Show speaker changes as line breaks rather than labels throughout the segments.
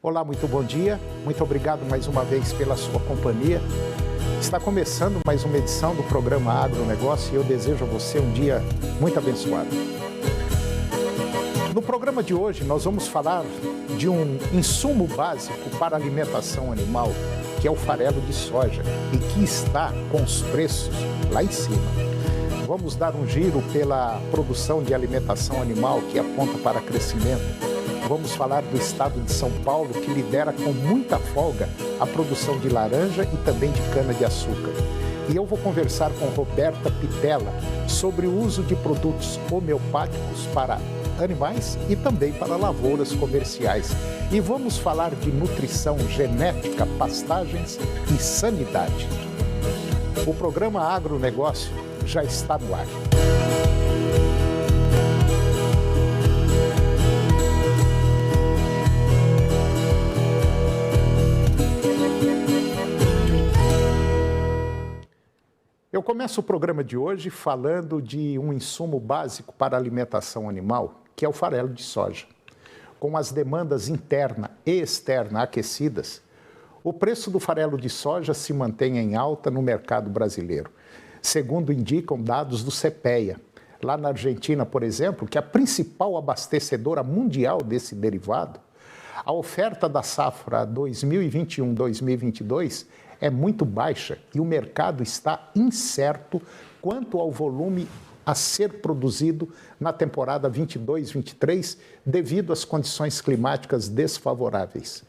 Olá, muito bom dia. Muito obrigado mais uma vez pela sua companhia. Está começando mais uma edição do programa Agronegócio e eu desejo a você um dia muito abençoado. No programa de hoje, nós vamos falar de um insumo básico para a alimentação animal, que é o farelo de soja e que está com os preços lá em cima. Vamos dar um giro pela produção de alimentação animal que aponta para crescimento. Vamos falar do estado de São Paulo, que lidera com muita folga a produção de laranja e também de cana-de-açúcar. E eu vou conversar com Roberta Pitella sobre o uso de produtos homeopáticos para animais e também para lavouras comerciais. E vamos falar de nutrição, genética, pastagens e sanidade. O programa Agronegócio já está no ar. Eu começo o programa de hoje falando de um insumo básico para a alimentação animal, que é o farelo de soja. Com as demandas interna e externa aquecidas, o preço do farelo de soja se mantém em alta no mercado brasileiro, segundo indicam dados do CEPEA. Lá na Argentina, por exemplo, que é a principal abastecedora mundial desse derivado, a oferta da safra 2021-2022 é muito baixa e o mercado está incerto quanto ao volume a ser produzido na temporada 22-23 devido às condições climáticas desfavoráveis.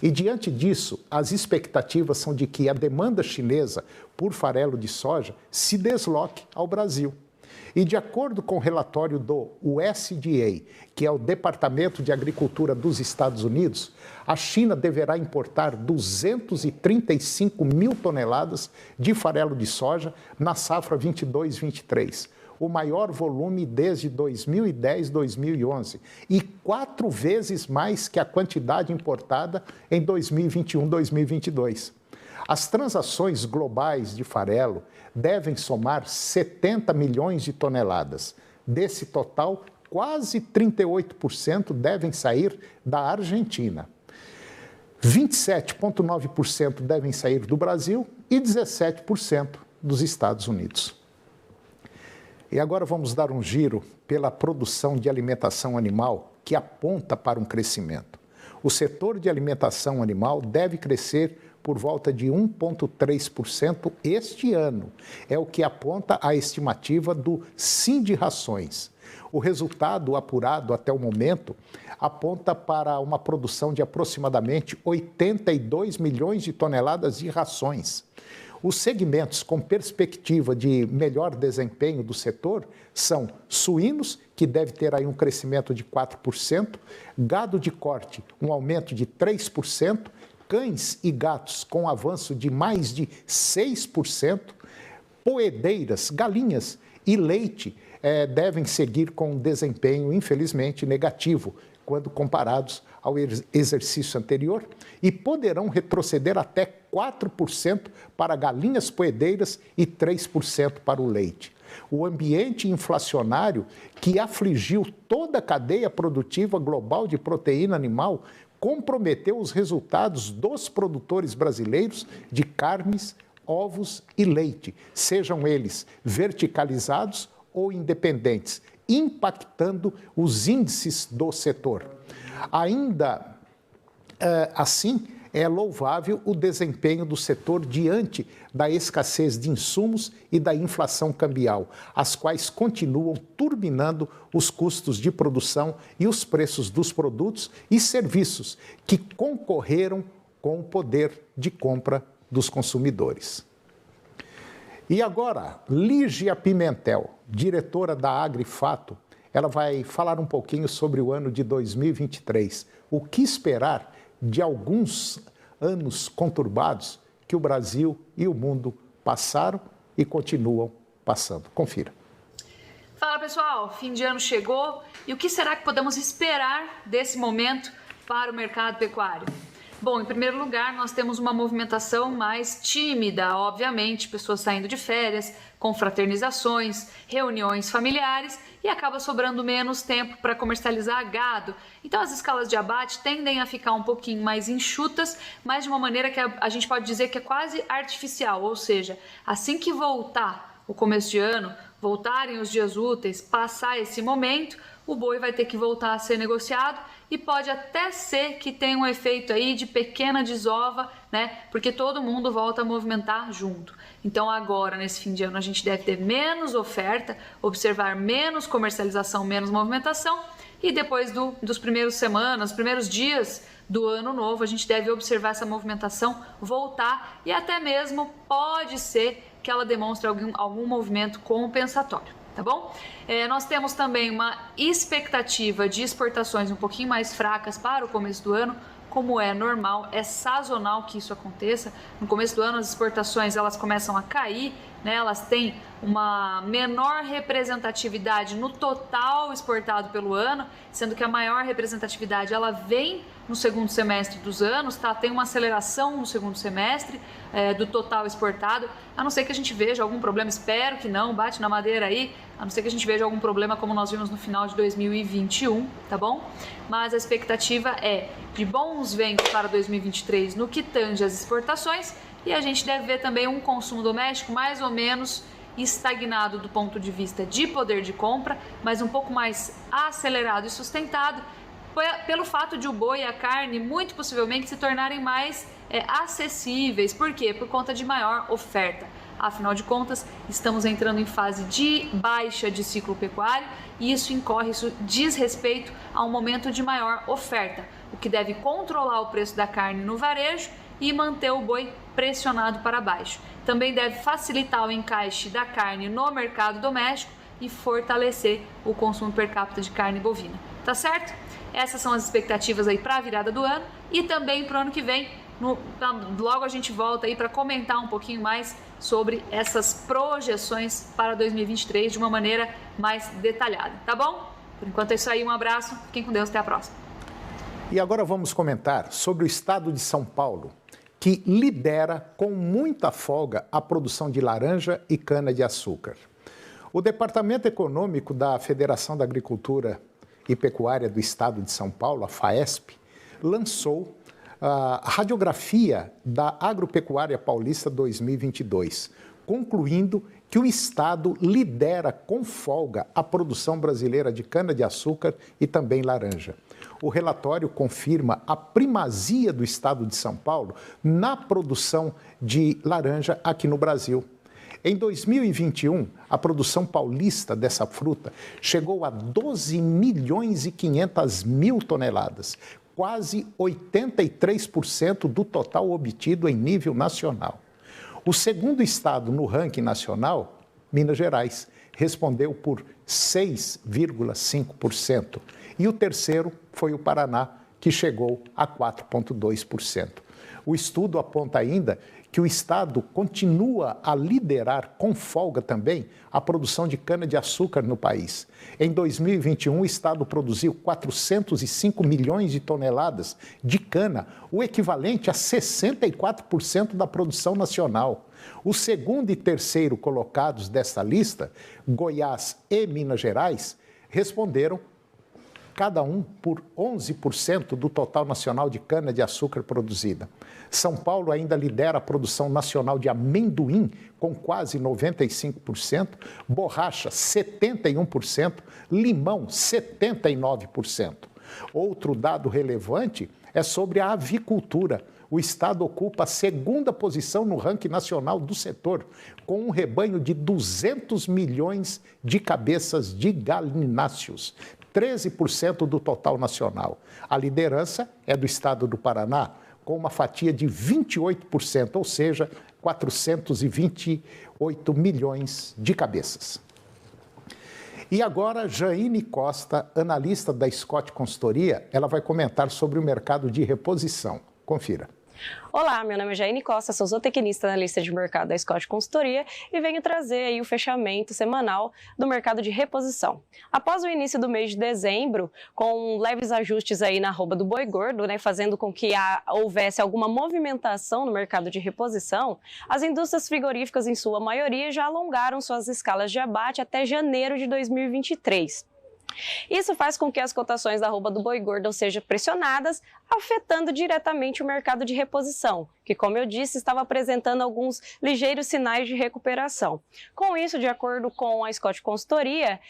E diante disso, as expectativas são de que a demanda chinesa por farelo de soja se desloque ao Brasil. E de acordo com o relatório do USDA, que é o Departamento de Agricultura dos Estados Unidos, a China deverá importar 235 mil toneladas de farelo de soja na safra 22-23, o maior volume desde 2010-2011 e 4 vezes mais que a quantidade importada em 2021-2022. As transações globais de farelo devem somar 70 milhões de toneladas. Desse total, quase 38% devem sair da Argentina. 27,9% devem sair do Brasil e 17% dos Estados Unidos. E agora vamos dar um giro pela produção de alimentação animal que aponta para um crescimento. O setor de alimentação animal deve crescer por volta de 1,3% este ano. É o que aponta a estimativa do Sindicações. O resultado apurado até o momento aponta para uma produção de aproximadamente 82 milhões de toneladas de rações. Os segmentos com perspectiva de melhor desempenho do setor são suínos, que deve ter aí um crescimento de 4%, gado de corte, um aumento de 3%, cães e gatos com avanço de mais de 6%, poedeiras, galinhas e leite devem seguir com um desempenho, infelizmente, negativo, quando comparados ao exercício anterior, e poderão retroceder até 4% para galinhas poedeiras e 3% para o leite. O ambiente inflacionário que afligiu toda a cadeia produtiva global de proteína animal comprometeu os resultados dos produtores brasileiros de carnes, ovos e leite, sejam eles verticalizados ou independentes, impactando os índices do setor. Ainda assim, é louvável o desempenho do setor diante da escassez de insumos e da inflação cambial, as quais continuam turbinando os custos de produção e os preços dos produtos e serviços que concorreram com o poder de compra dos consumidores. E agora, Lígia Pimentel, diretora da Agrifato, ela vai falar um pouquinho sobre o ano de 2023. O que esperar de alguns anos conturbados que o Brasil e o mundo passaram e continuam passando. Confira.
Fala pessoal, fim de ano chegou e o que será que podemos esperar desse momento para o mercado pecuário? Bom, em primeiro lugar, nós temos uma movimentação mais tímida, obviamente, pessoas saindo de férias, confraternizações, reuniões familiares e acaba sobrando menos tempo para comercializar gado. Então as escalas de abate tendem a ficar um pouquinho mais enxutas, mas de uma maneira que a gente pode dizer que é quase artificial, ou seja, assim que voltar o começo de ano, voltarem os dias úteis, passar esse momento, o boi vai ter que voltar a ser negociado e pode até ser que tenha um efeito aí de pequena desova, né? Porque todo mundo volta a movimentar junto. Então agora, nesse fim de ano, a gente deve ter menos oferta, observar menos comercialização, menos movimentação e depois dos primeiros semanas, primeiros dias do ano novo, a gente deve observar essa movimentação voltar e até mesmo pode ser que ela demonstre algum movimento compensatório. Tá bom? Nós temos também uma expectativa de exportações um pouquinho mais fracas para o começo do ano, como é normal, é sazonal que isso aconteça. No começo do ano as exportações elas começam a cair, né? Elas têm uma menor representatividade no total exportado pelo ano, sendo que a maior representatividade ela vem no segundo semestre dos anos, tá? Tem uma aceleração no segundo semestre do total exportado, a não ser que a gente veja algum problema, espero que não, bate na madeira aí, a não ser que a gente veja algum problema como nós vimos no final de 2021, tá bom? Mas a expectativa é de bons ventos para 2023 no que tange as exportações e a gente deve ver também um consumo doméstico mais ou menos estagnado do ponto de vista de poder de compra, mas um pouco mais acelerado e sustentado pelo fato de o boi e a carne muito possivelmente se tornarem mais acessíveis. Por quê? Por conta de maior oferta. Afinal de contas, estamos entrando em fase de baixa de ciclo pecuário e isso diz respeito a um momento de maior oferta, o que deve controlar o preço da carne no varejo e manter o boi pressionado para baixo. Também deve facilitar o encaixe da carne no mercado doméstico e fortalecer o consumo per capita de carne bovina. Tá certo? Essas são as expectativas aí para a virada do ano e também para o ano que vem. Logo a gente volta aí para comentar um pouquinho mais sobre essas projeções para 2023 de uma maneira mais detalhada, tá bom? Por enquanto é isso aí, um abraço, fiquem com Deus, até a próxima.
E agora vamos comentar sobre o estado de São Paulo, que lidera com muita folga a produção de laranja e cana-de-açúcar. O Departamento Econômico da Federação da Agricultura e Pecuária do Estado de São Paulo, a FAESP, lançou a radiografia da Agropecuária Paulista 2022, concluindo que o Estado lidera com folga a produção brasileira de cana-de-açúcar e também laranja. O relatório confirma a primazia do Estado de São Paulo na produção de laranja aqui no Brasil. Em 2021, a produção paulista dessa fruta chegou a 12 milhões e 500 mil toneladas, quase 83% do total obtido em nível nacional. O segundo estado no ranking nacional, Minas Gerais, respondeu por 6,5%. E o terceiro foi o Paraná, que chegou a 4,2%. O estudo aponta ainda que o Estado continua a liderar com folga também a produção de cana-de-açúcar no país. Em 2021, o Estado produziu 405 milhões de toneladas de cana, o equivalente a 64% da produção nacional. O segundo e terceiro colocados desta lista, Goiás e Minas Gerais, responderam cada um por 11% do total nacional de cana-de-açúcar produzida. São Paulo ainda lidera a produção nacional de amendoim, com quase 95%, borracha, 71%, limão, 79%. Outro dado relevante é sobre a avicultura. O Estado ocupa a segunda posição no ranking nacional do setor, com um rebanho de 200 milhões de cabeças de galináceos, 13% do total nacional. A liderança é do Estado do Paraná, com uma fatia de 28%, ou seja, 428 milhões de cabeças. E agora, Jaine Costa, analista da Scott Consultoria, ela vai comentar sobre o mercado de reposição. Confira.
Olá, meu nome é Jaine Costa, sou zootecnista na lista de mercado da Scott Consultoria e venho trazer aí o fechamento semanal do mercado de reposição. Após o início do mês de dezembro, com leves ajustes aí na arroba do boi gordo, né, fazendo com que houvesse alguma movimentação no mercado de reposição, as indústrias frigoríficas, em sua maioria, já alongaram suas escalas de abate até janeiro de 2023. Isso faz com que as cotações da arroba do boi gordo sejam pressionadas, afetando diretamente o mercado de reposição, que, como eu disse, estava apresentando alguns ligeiros sinais de recuperação. Com isso, de acordo com a Scott Consultoria,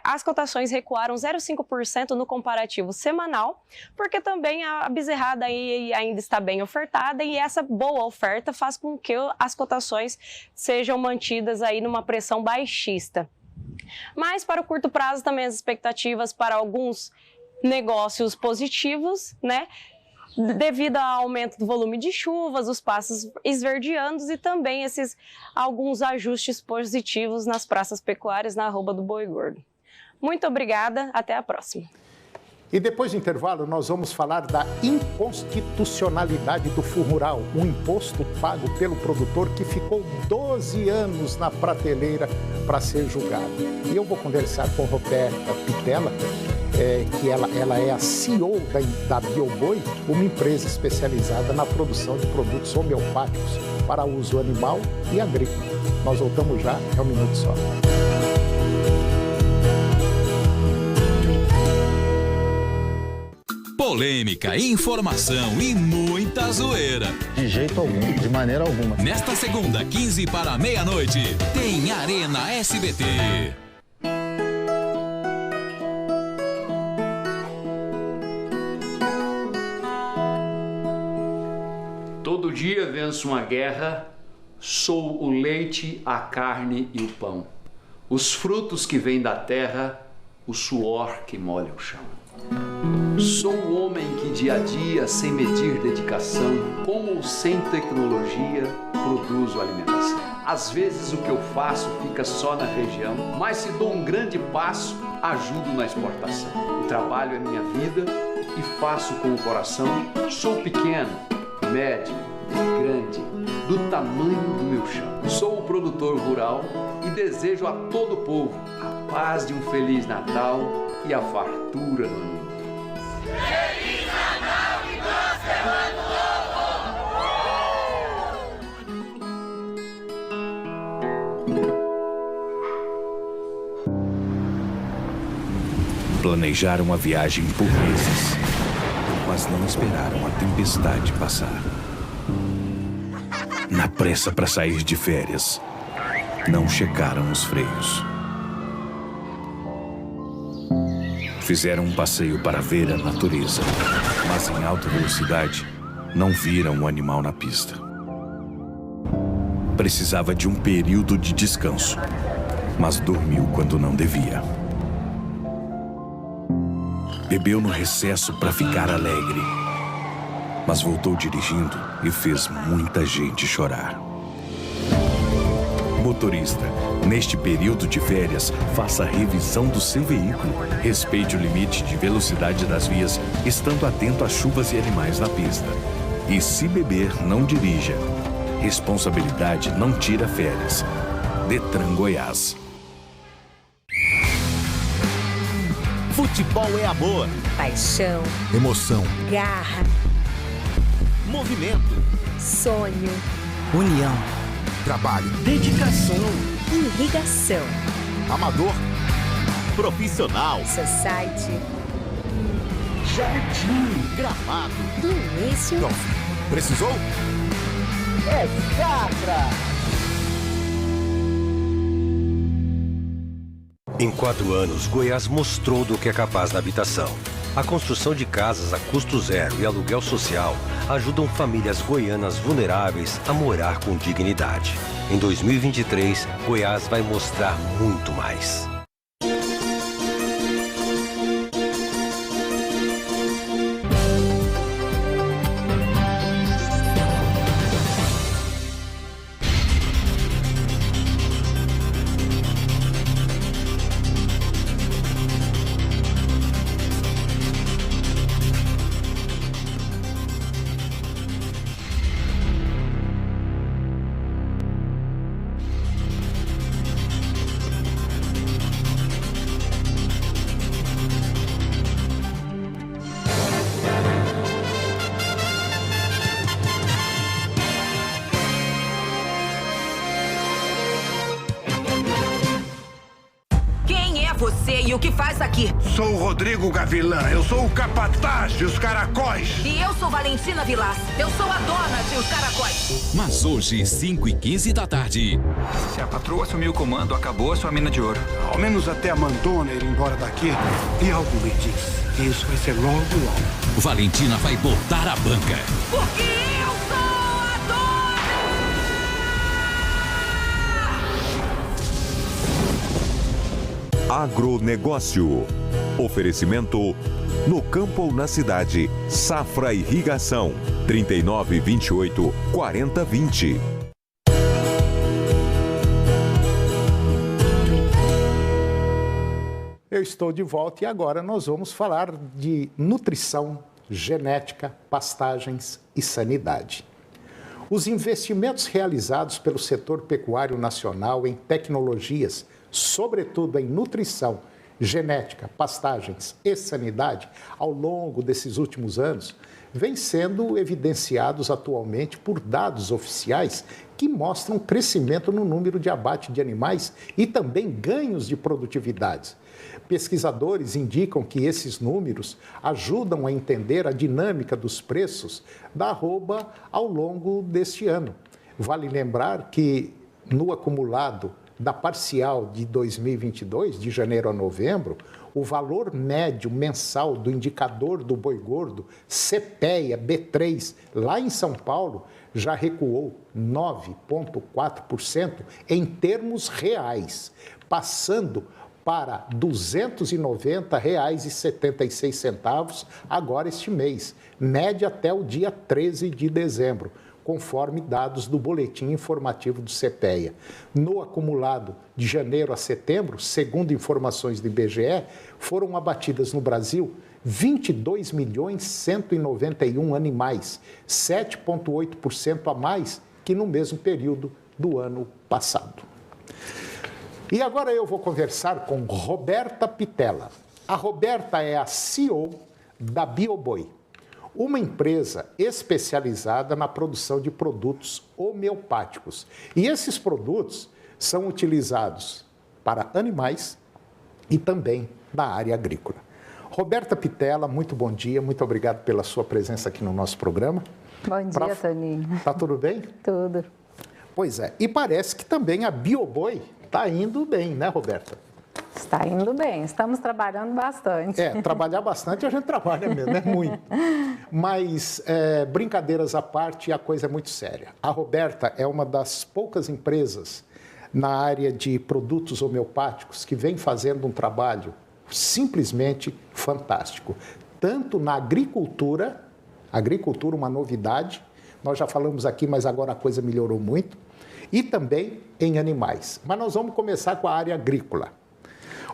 as cotações recuaram 0,5% no comparativo semanal, porque também a bezerrada aí ainda está bem ofertada e essa boa oferta faz com que as cotações sejam mantidas aí numa pressão baixista. Mas para o curto prazo também as expectativas para alguns negócios positivos, né? Devido ao aumento do volume de chuvas, os pastos esverdeando e também alguns ajustes positivos nas praças pecuárias na arroba do boi gordo. Muito obrigada, até a próxima.
E depois do intervalo, nós vamos falar da inconstitucionalidade do Fundo Rural, um imposto pago pelo produtor que ficou 12 anos na prateleira para ser julgado. E eu vou conversar com Roberta Pitella, que ela é a CEO da Bioboi, uma empresa especializada na produção de produtos homeopáticos para uso animal e agrícola. Nós voltamos já, é um minuto só.
Polêmica, informação e muita zoeira.
De jeito algum, de maneira alguma.
Nesta segunda, 15 para meia-noite, tem Arena SBT.
Todo dia venço uma guerra, sou o leite, a carne e o pão. Os frutos que vêm da terra, o suor que molha o chão. Sou o homem que dia a dia, sem medir dedicação, com ou sem tecnologia, produzo alimentação. Às vezes o que eu faço fica só na região, mas se dou um grande passo, ajudo na exportação. O trabalho é minha vida e faço com o coração. Sou pequeno, médio, grande, do tamanho do meu chão. Sou o produtor rural e desejo a todo o povo a paz de um Feliz Natal e a fartura do ano.
Feliz Natal e próspero Ano
novo! Planejaram a viagem por meses, mas não esperaram a tempestade passar. Na pressa para sair de férias, não checaram os freios. Fizeram um passeio para ver a natureza, mas em alta velocidade não viram o animal na pista. Precisava de um período de descanso, mas dormiu quando não devia. Bebeu no recesso para ficar alegre, mas voltou dirigindo e fez muita gente chorar. Motorista, neste período de férias, faça a revisão do seu veículo. Respeite o limite de velocidade das vias, estando atento a chuvas e animais na pista. E se beber, não dirija. Responsabilidade não tira férias. Detran Goiás.
Futebol é amor,
paixão,
emoção,
garra,
movimento,
sonho,
união, trabalho,
dedicação, irrigação,
amador, profissional,
society,
jardim, gramado,
do início.
Não. Precisou? É Safra!
Em 4 anos, Goiás mostrou do que é capaz na habitação. A construção de casas a custo zero e aluguel social ajudam famílias goianas vulneráveis a morar com dignidade. Em 2023, Goiás vai mostrar muito mais.
começa aqui.
Sou o Rodrigo Gavilã, eu sou o capataz de Os Caracóis.
E eu sou Valentina Vilas, eu sou a dona de Os Caracóis.
Mas hoje, 5h15 da tarde.
Se a patroa assumir o comando, acabou a sua mina de ouro.
Ao menos até a Mandona ir embora daqui. E algo me diz que isso vai ser logo, logo.
Valentina vai botar a banca.
Porque eu sou a
dona! Agronegócio. Oferecimento no campo ou na cidade. Safra Irrigação. 3928 4020.
Eu estou de volta e agora nós vamos falar de nutrição, genética, pastagens e sanidade. Os investimentos realizados pelo setor pecuário nacional em tecnologias, sobretudo em nutrição, genética, pastagens e sanidade, ao longo desses últimos anos, vêm sendo evidenciados atualmente por dados oficiais que mostram um crescimento no número de abate de animais e também ganhos de produtividade. Pesquisadores indicam que esses números ajudam a entender a dinâmica dos preços da arroba ao longo deste ano. Vale lembrar que, no acumulado da parcial de 2022, de janeiro a novembro, o valor médio mensal do indicador do boi gordo, CPEA B3, lá em São Paulo, já recuou 9,4% em termos reais, passando para R$ 290,76 agora este mês, média até o dia 13 de dezembro, conforme dados do Boletim Informativo do CPEA. No acumulado de janeiro a setembro, segundo informações do IBGE, foram abatidas no Brasil 22.191.000 animais, 7,8% a mais que no mesmo período do ano passado. E agora eu vou conversar com Roberta Pitella. A Roberta é a CEO da BioBoi, uma empresa especializada na produção de produtos homeopáticos. E esses produtos são utilizados para animais e também na área agrícola. Roberta Pitella, muito bom dia, muito obrigado pela sua presença aqui no nosso programa.
Bom dia, Toninho.
Tá tudo bem?
Tudo.
Pois é, e parece que também a BioBoi está indo bem, né, Roberta?
Está indo bem, estamos trabalhando bastante.
Trabalhar bastante a gente trabalha mesmo, é muito. Mas, brincadeiras à parte, a coisa é muito séria. A Roberta é uma das poucas empresas na área de produtos homeopáticos que vem fazendo um trabalho simplesmente fantástico. Tanto na agricultura, uma novidade, nós já falamos aqui, mas agora a coisa melhorou muito, e também em animais. Mas nós vamos começar com a área agrícola.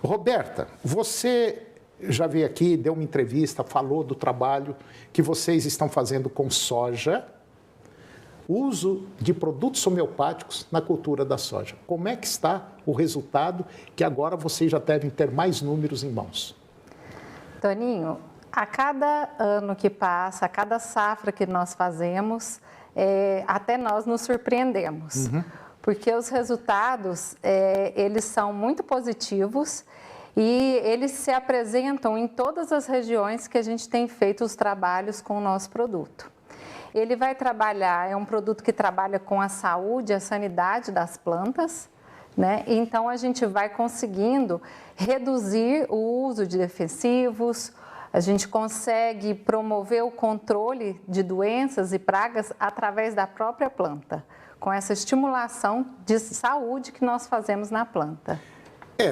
Roberta, você já veio aqui, deu uma entrevista, falou do trabalho que vocês estão fazendo com soja, uso de produtos homeopáticos na cultura da soja. Como é que está o resultado, que agora vocês já devem ter mais números em mãos?
Toninho, a cada ano que passa, a cada safra que nós fazemos, até nós nos surpreendemos. Porque os resultados, eles são muito positivos e eles se apresentam em todas as regiões que a gente tem feito os trabalhos com o nosso produto. Ele vai trabalhar, é um produto que trabalha com a saúde, a sanidade das plantas, né? Então, a gente vai conseguindo reduzir o uso de defensivos, a gente consegue promover o controle de doenças e pragas através da própria planta, com essa estimulação de saúde que nós fazemos na planta.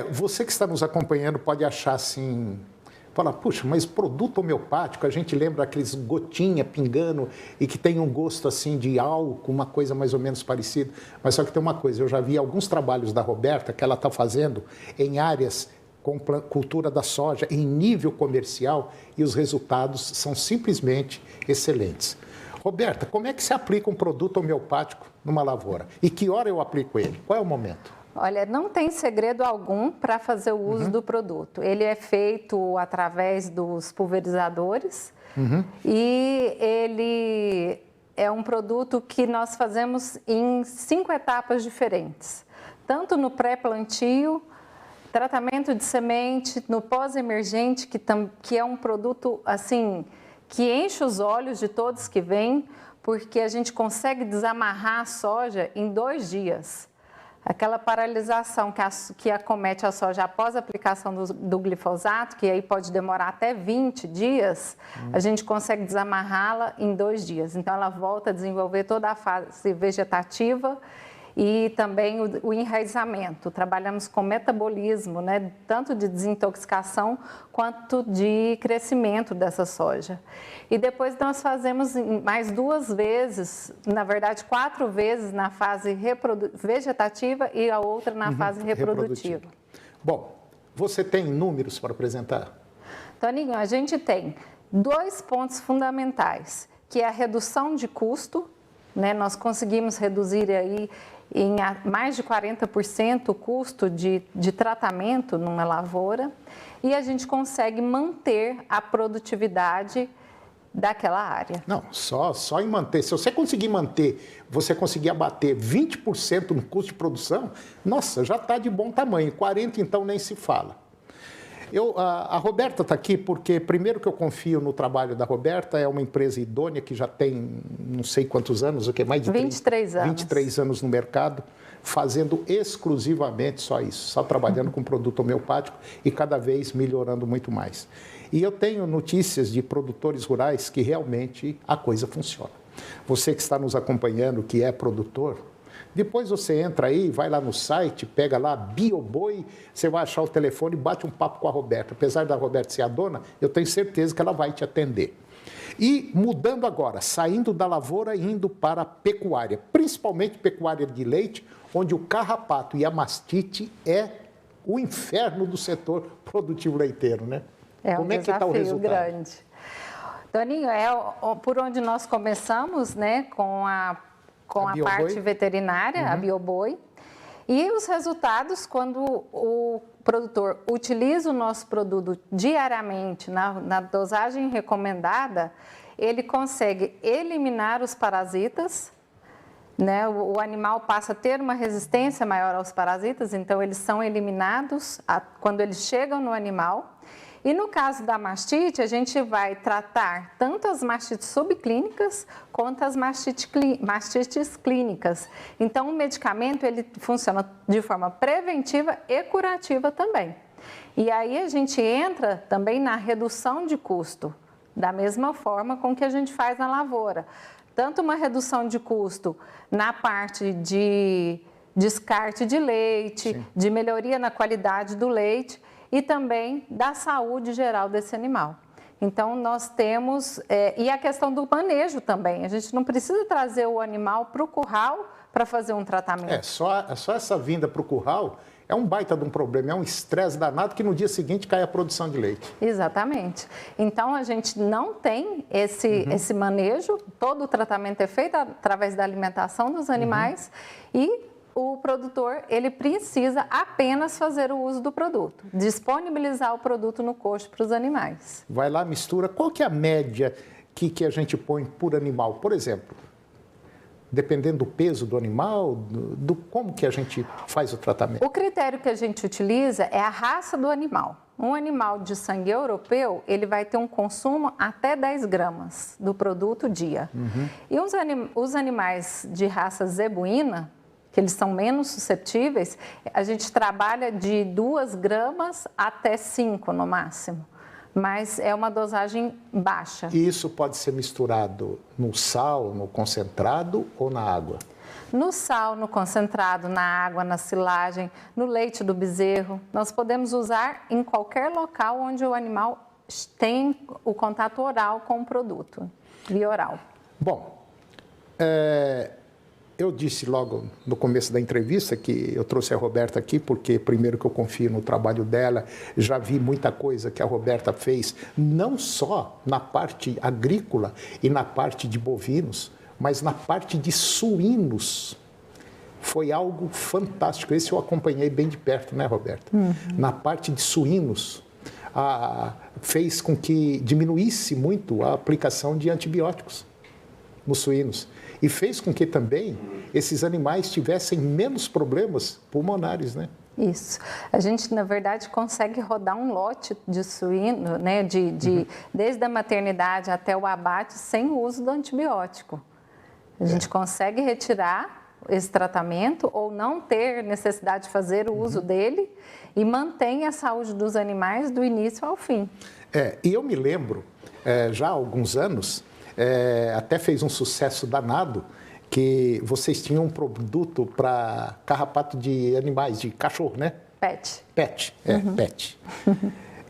Você que está nos acompanhando pode achar assim, falar, puxa, mas produto homeopático, a gente lembra aqueles gotinha pingando e que tem um gosto assim de álcool, uma coisa mais ou menos parecida. Mas só que tem uma coisa, eu já vi alguns trabalhos da Roberta que ela está fazendo em áreas com cultura da soja em nível comercial e os resultados são simplesmente excelentes. Roberta, como é que se aplica um produto homeopático numa lavoura? E que hora eu aplico ele? Qual é o momento?
Olha, não tem segredo algum para fazer o uso do produto. Ele é feito através dos pulverizadores e ele é um produto que nós fazemos em 5 etapas diferentes. Tanto no pré-plantio, Tratamento de semente no pós-emergente, que é um produto assim que enche os olhos de todos que vêm, porque a gente consegue desamarrar a soja em 2 dias. Aquela paralisação que acomete a soja após a aplicação do glifosato, que aí pode demorar até 20 dias, a gente consegue desamarrá-la em 2 dias. Então, ela volta a desenvolver toda a fase vegetativa e também o enraizamento. Trabalhamos com metabolismo, né, tanto de desintoxicação quanto de crescimento dessa soja. E depois nós fazemos mais 2 vezes, na verdade 4 vezes na fase vegetativa e a outra na fase reprodutiva.
Bom, você tem números para apresentar?
Toninho, a gente tem 2 pontos fundamentais, que é a redução de custo, né? Nós conseguimos reduzir aí em mais de 40% o custo de tratamento numa lavoura e a gente consegue manter a produtividade daquela área.
Não, só em manter. Se você conseguir manter, você conseguir abater 20% no custo de produção, nossa, já está de bom tamanho. 40% então nem se fala. A Roberta está aqui porque, primeiro que eu confio no trabalho da Roberta, é uma empresa idônea que já tem não sei quantos anos, o que mais de
23 anos.
23 anos no mercado, fazendo exclusivamente só isso, só trabalhando com produto homeopático e cada vez melhorando muito mais. E eu tenho notícias de produtores rurais que realmente a coisa funciona. Você que está nos acompanhando, que é produtor, depois você entra aí, vai lá no site, pega lá Bioboi, você vai achar o telefone e bate um papo com a Roberta. Apesar da Roberta ser a dona, eu tenho certeza que ela vai te atender. E mudando agora, saindo da lavoura e indo para a pecuária, principalmente pecuária de leite, onde o carrapato e a mastite é o inferno do setor produtivo leiteiro, né?
É
Como
um
é que está o resultado?
grande. Toninho, por onde nós começamos, né, com a parte veterinária, a Bioboi, e os resultados quando o produtor utiliza o nosso produto diariamente na dosagem recomendada, ele consegue eliminar os parasitas, né? O animal passa a ter uma resistência maior aos parasitas, então eles são eliminados quando eles chegam no animal. E no caso da mastite, a gente vai tratar tanto as mastites subclínicas quanto as mastites clínicas. Então, o medicamento ele funciona de forma preventiva e curativa também. E aí a gente entra também na redução de custo, da mesma forma com que a gente faz na lavoura. Tanto uma redução de custo na parte de descarte de leite, sim, de melhoria na qualidade do leite, e também da saúde geral desse animal. Então, nós temos... e a questão do manejo também. A gente não precisa trazer o animal para o curral para fazer um tratamento.
Só essa vinda para o curral é um baita de um problema, é um estresse danado que no dia seguinte cai a produção de leite.
Exatamente. Então, a gente não tem esse manejo, todo o tratamento é feito através da alimentação dos animais e o produtor, ele precisa apenas fazer o uso do produto, disponibilizar o produto no coxo para os animais.
Vai lá, mistura. Qual que é a média que a gente põe por animal? Por exemplo, dependendo do peso do animal, como que a gente faz o tratamento?
O critério que a gente utiliza é a raça do animal. Um animal de sangue europeu, ele vai ter um consumo até 10 gramas do produto dia. E os animais de raça zebuína, que eles são menos suscetíveis, a gente trabalha de 2 gramas até 5 no máximo, mas é uma dosagem baixa.
E isso pode ser misturado no sal, no concentrado ou na água?
No sal, no concentrado, na água, na silagem, no leite do bezerro. Nós podemos usar em qualquer local onde o animal tem o contato oral com o produto, via oral.
Bom, eu disse logo no começo da entrevista que eu trouxe a Roberta aqui porque, primeiro, que eu confio no trabalho dela, já vi muita coisa que a Roberta fez, não só na parte agrícola e na parte de bovinos, mas na parte de suínos. Foi algo fantástico. Esse eu acompanhei bem de perto, né, Roberta? Na parte de suínos, fez com que diminuísse muito a aplicação de antibióticos. nos suínos. E fez com que também esses animais tivessem menos problemas pulmonares, né?
Isso. A gente, na verdade, consegue rodar um lote de suíno, né, desde a maternidade até o abate, sem o uso do antibiótico. A gente consegue retirar esse tratamento ou não ter necessidade de fazer o uso dele e mantém a saúde dos animais do início ao fim.
E eu me lembro, já há alguns anos, até fez um sucesso danado, que vocês tinham um produto para carrapato de animais, de cachorro, né?
Pet.
Pet.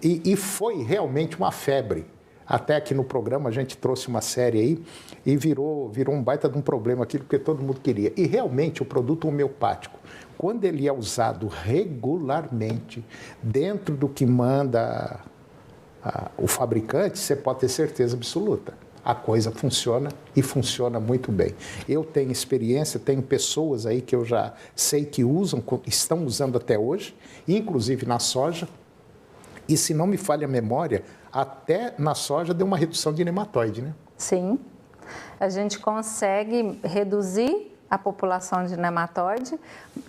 E foi realmente uma febre. Até aqui no programa a gente trouxe uma série aí e virou um baita de um problema aquilo, porque todo mundo queria. E realmente o produto homeopático, quando ele é usado regularmente, dentro do que manda o fabricante, você pode ter certeza absoluta. A coisa funciona e funciona muito bem. Eu tenho experiência, tenho pessoas aí que eu já sei que estão usando até hoje, inclusive na soja. E se não me falha a memória, até na soja deu uma redução de nematóide, né?
Sim. A gente consegue reduzir a população de nematóide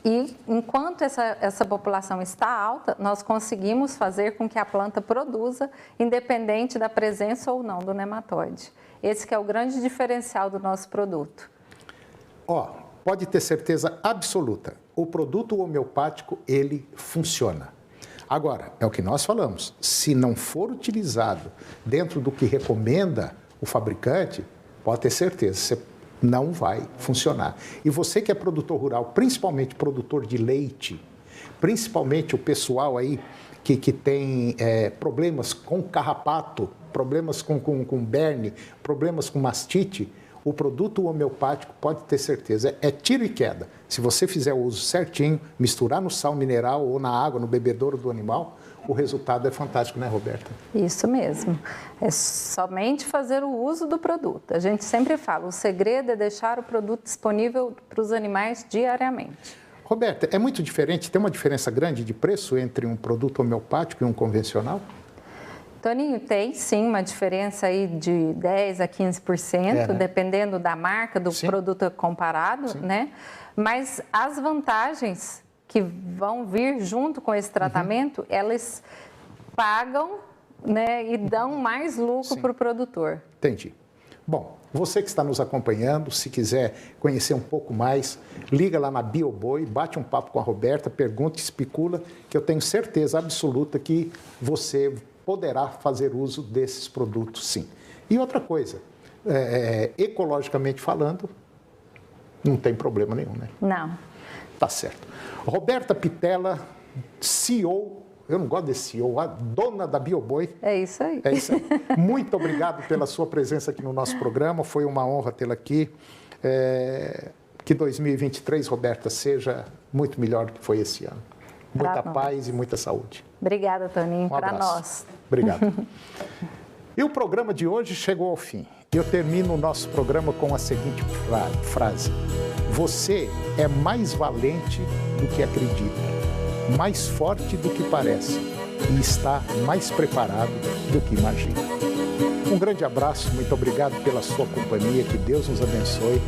e, enquanto essa população está alta, nós conseguimos fazer com que a planta produza, independente da presença ou não do nematóide. Esse que é o grande diferencial do nosso produto.
Pode ter certeza absoluta, o produto homeopático, ele funciona. Agora, é o que nós falamos, se não for utilizado dentro do que recomenda o fabricante, pode ter certeza, você não vai funcionar. E você que é produtor rural, principalmente produtor de leite, principalmente o pessoal aí que tem problemas com carrapato, problemas com berne, problemas com mastite, o produto homeopático, pode ter certeza, é tiro e queda. Se você fizer o uso certinho, misturar no sal mineral ou na água, no bebedouro do animal, o resultado é fantástico, né, Roberta?
Isso mesmo. É somente fazer o uso do produto. A gente sempre fala, o segredo é deixar o produto disponível para os animais diariamente.
Roberta, é muito diferente, tem uma diferença grande de preço entre um produto homeopático e um convencional?
Toninho, tem sim uma diferença aí de 10% a 15%, dependendo da marca, do produto comparado, né? Mas as vantagens que vão vir junto com esse tratamento, elas pagam, né, e dão mais lucro para o produtor.
Entendi. Bom, você que está nos acompanhando, se quiser conhecer um pouco mais, liga lá na Bioboi, bate um papo com a Roberta, pergunta, especula, que eu tenho certeza absoluta que você poderá fazer uso desses produtos, sim. E outra coisa, ecologicamente falando, não tem problema nenhum, né?
Não.
Tá certo. Roberta Pitella, CEO, eu não gosto desse CEO, a dona da Bioboi.
É isso aí.
É isso aí. Muito obrigado pela sua presença aqui no nosso programa, foi uma honra tê-la aqui. Que 2023, Roberta, seja muito melhor do que foi esse ano. Muita paz e muita saúde.
Obrigada, Toninho, para nós.
Obrigado. E o programa de hoje chegou ao fim. Eu termino o nosso programa com a seguinte frase. Você é mais valente do que acredita, mais forte do que parece e está mais preparado do que imagina. Um grande abraço, muito obrigado pela sua companhia, que Deus nos abençoe.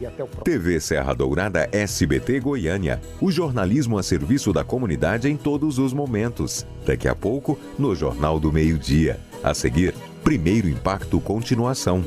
E até o próximo.
TV Serra Dourada SBT Goiânia. O jornalismo a serviço da comunidade em todos os momentos. Daqui a pouco, no Jornal do Meio-Dia. A seguir, Primeiro Impacto Continuação.